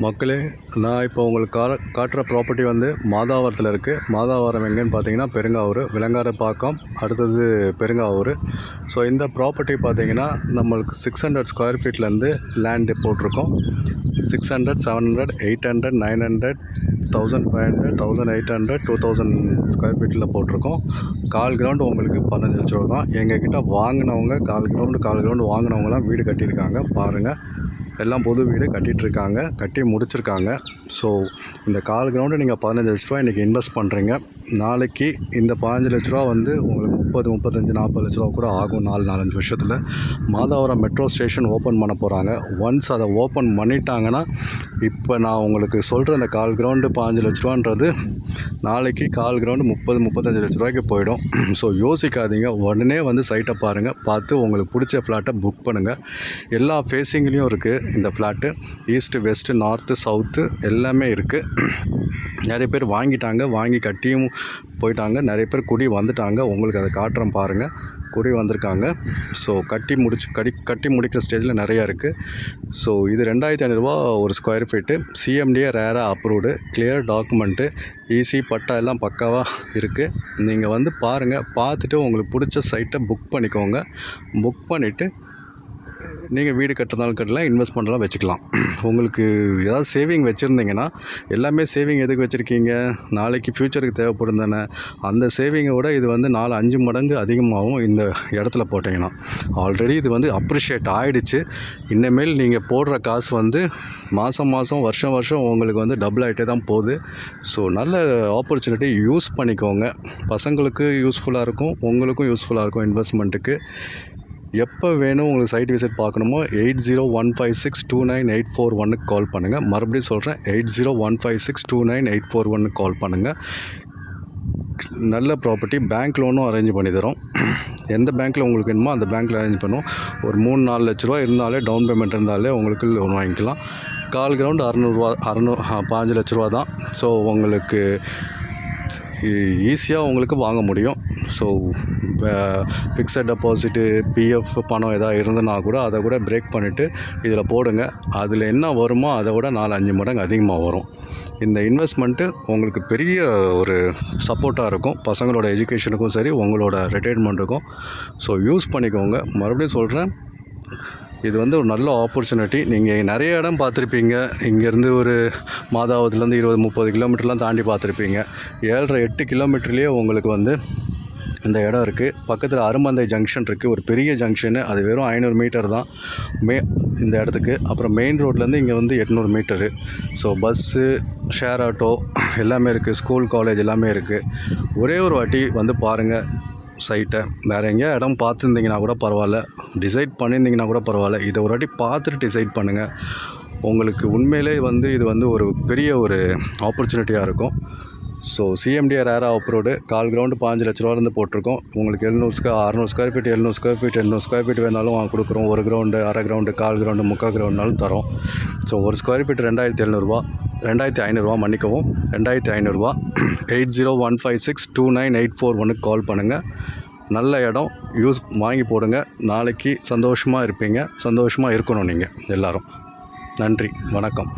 மக்களே, நான் இப்போ உங்களுக்கு காட்டுற ப்ராப்பர்ட்டி வந்து மாதாவரத்தில் இருக்குது. மாதாவரம் எங்கேன்னு பார்த்தீங்கன்னா பெருங்காவூர், விலங்காரப்பாக்கம், அடுத்தது பெருங்காவூர். ஸோ இந்த ப்ராப்பர்ட்டி பார்த்தீங்கன்னா நம்மளுக்கு 600 ஸ்கொயர் ஃபீட்லேருந்து லேண்டு போட்டிருக்கோம். 600, 700, 800, 900, 1500, 1800, 2000 ஸ்கொயர் ஃபீட்டில் போட்டிருக்கோம். கால் கிரவுண்டு உங்களுக்கு 15 லட்ச ரூபா தான். எங்ககிட்ட வாங்கினவங்க கால் கிரவுண்டு வாங்கினவங்களாம் வீடு கட்டியிருக்காங்க. பாருங்கள், எல்லாம் புது வீடு கட்டிகிட்ருக்காங்க, கட்டி முடிச்சிருக்காங்க. ஸோ இந்த கால் கிரவுண்டு நீங்கள் 15 லட்ச ரூபா இன்றைக்கி இன்வெஸ்ட் பண்ணுறீங்க. நாளைக்கு இந்த 15 லட்ச ரூபா வந்து உங்களுக்கு 30, 35, 40 லட்ச ரூபா கூட ஆகும். 4-5 வருஷத்தில் மாதாவரம் மெட்ரோ ஸ்டேஷன் ஓப்பன் பண்ண போகிறாங்க. ஒன்ஸ் அதை ஓப்பன் பண்ணிட்டாங்கன்னா, இப்போ நான் உங்களுக்கு சொல்கிற அந்த கால் கிரவுண்டு 15 லட்ச ரூபான்றது நாளைக்கு கால் கிரவுண்டு 30, 35 லட்ச ரூபாய்க்கு போயிடும். ஸோ யோசிக்காதீங்க, உடனே வந்து சைட்டை பாருங்கள், பார்த்து உங்களுக்கு பிடிச்ச ஃப்ளாட்டை புக் பண்ணுங்கள். எல்லா ஃபேஸிங்லேயும் இருக்குது இந்த flat. East, west, north, south எல்லாமே இருக்குது. நிறைய பேர் வாங்கிட்டாங்க, வாங்கி கட்டியும் போயிட்டாங்க. நிறைய பேர் குடி வந்துட்டாங்க. உங்களுக்கு அதை காட்டுறேன் பாருங்கள். குடி வந்திருக்காங்க. ஸோ கட்டி முடிக்கிற ஸ்டேஜில் நிறையா இருக்குது. ஸோ இது 2500 ரூபா ஒரு ஸ்கொயர் ஃபீட்டு. சிஎம்டிஏ ரேராக அப்ரூவ்டு, கிளியர் டாக்குமெண்ட்டு, ஈஸி பட்டா எல்லாம் பக்காவாக இருக்குது. நீங்கள் வந்து பாருங்கள், பார்த்துட்டு உங்களுக்கு பிடிச்ச சைட்டை புக் பண்ணிக்கோங்க. புக் பண்ணிவிட்டு நீங்கள் வீடு கட்டுறதாலும் கட்டலாம், இன்வெஸ்ட் பண்ணுறதாலும் வச்சுக்கலாம். உங்களுக்கு ஏதாவது சேவிங் வச்சுருந்தீங்கன்னா, எல்லாமே சேவிங் எதுக்கு வச்சுருக்கீங்க? நாளைக்கு ஃப்யூச்சருக்கு தேவைப்படும் தானே. அந்த சேவிங்கை விட இது வந்து 4-5 மடங்கு அதிகமாகும் இந்த இடத்துல போட்டிங்கன்னா. ஆல்ரெடி இது வந்து அப்ரிஷியேட் ஆகிடுச்சு. இனிமேல் நீங்கள் போடுற காசு வந்து மாதம் வருஷம் உங்களுக்கு வந்து டபுள் ஆகிட்டே தான் போகுது. ஸோ நல்ல ஆப்பர்ச்சுனிட்டி யூஸ் பண்ணிக்கோங்க. பசங்களுக்கு யூஸ்ஃபுல்லாக இருக்கும், உங்களுக்கும் யூஸ்ஃபுல்லாக இருக்கும் இன்வெஸ்ட்மெண்ட்டுக்கு. எப்போ வேணும் உங்களுக்கு சைட் விசிட் பார்க்கணுமோ 8015629841 கால் பண்ணுங்கள். மறுபடியும் சொல்கிறேன், 8015629841 கால் பண்ணுங்கள். நல்ல ப்ராப்பர்ட்டி, பேங்க் லோனும் அரேஞ்ச் பண்ணி தரோம். எந்த பேங்க்கில் உங்களுக்கு வேணுமோ அந்த பேங்க்கில் அரேஞ்ச் பண்ணுவோம். ஒரு 3-4 லட்ச ரூபா இருந்தாலே, டவுன் பேமெண்ட் இருந்தாலே உங்களுக்கு லோன் வாங்கிக்கலாம். கால் கிரவுண்டு 15 லட்ச ரூபா தான். ஸோ உங்களுக்கு ஈஸியாக உங்களுக்கு வாங்க முடியும். ஸோ ஃபிக்ஸட் டெபாசிட்டு, பிஎஃப் பணம் எதாவது இருந்ததுனா கூட அதை கூட பிரேக் பண்ணிவிட்டு இதில் போடுங்க. அதில் என்ன வருமோ அதை விட 4-5 மடங்கு அதிகமாக வரும். இந்த இன்வெஸ்ட்மெண்ட்டு உங்களுக்கு பெரிய ஒரு சப்போர்ட்டாக இருக்கும், பசங்களோட எஜுகேஷனுக்கும் சரி, உங்களோட ரிட்டையர்மெண்ட்டுக்கும். ஸோ யூஸ் பண்ணிக்கோங்க. மறுபடியும் சொல்கிறேன், இது வந்து ஒரு நல்ல ஆப்பர்ச்சுனிட்டி. நீங்கள் நிறைய இடம் பார்த்துருப்பீங்க. இங்கேருந்து ஒரு மாதாவரத்துலேருந்து 20-30 கிலோமீட்டர்லாம் தாண்டி பார்த்துருப்பீங்க. 7-8 கிலோமீட்டர்லேயே உங்களுக்கு வந்து இந்த இடம் இருக்குது. பக்கத்தில் அருமந்தை ஜங்ஷன் இருக்குது, ஒரு பெரிய ஜங்ஷனு. அது வெறும் 500 மீட்டர் தான் இந்த இடத்துக்கு. அப்புறம் மெயின் ரோட்லேருந்து இங்கே வந்து 800 metre. So bus, share auto எல்லாமே இருக்குது. ஸ்கூல், காலேஜ் எல்லாமே இருக்குது. ஒரே ஒரு வாட்டி வந்து பாருங்கள் சைட்டை. வேறு எங்கேயா இடம் பார்த்துருந்தீங்கன்னா கூட பரவாயில்ல, டிசைட் பண்ணியிருந்தீங்கன்னா கூட பரவாயில்ல, இதை ஒரு வாட்டி பார்த்துட்டு டிசைட் பண்ணுங்கள். உங்களுக்கு உண்மையிலே வந்து இது வந்து ஒரு பெரிய ஒரு ஆப்பர்ச்சுனிட்டியாக இருக்கும். ஸோ சிஎம்டிஏ ரேரா அப்ரூவ்டு, கால் கிரவுண்டு 15 லட்ச ரூபாலேருந்து போட்டிருக்கோம். உங்களுக்கு 600 square feet, 700 square feet, 800 square feet வேணாலும் வாங்க கொடுக்குறோம். ஒரு கிரவுண்டு, அரை கிரவுண்டு, கால் கிரவுண்டு, முக்கால் கிரவுண்டுனாலும் தரோம். ஸோ ஒரு ஸ்கொயர் ஃபீட் 2700 ரூபா, 2500 ரூபா, மன்னிக்கவும் 2500 ரூபா. 8015629841 கால் பண்ணுங்கள். நல்ல இடம், வாங்கி போடுங்க. நாளைக்கு சந்தோஷமாக இருப்பீங்க, சந்தோஷமாக இருக்கணும் நீங்கள் எல்லோரும். நன்றி, வணக்கம்.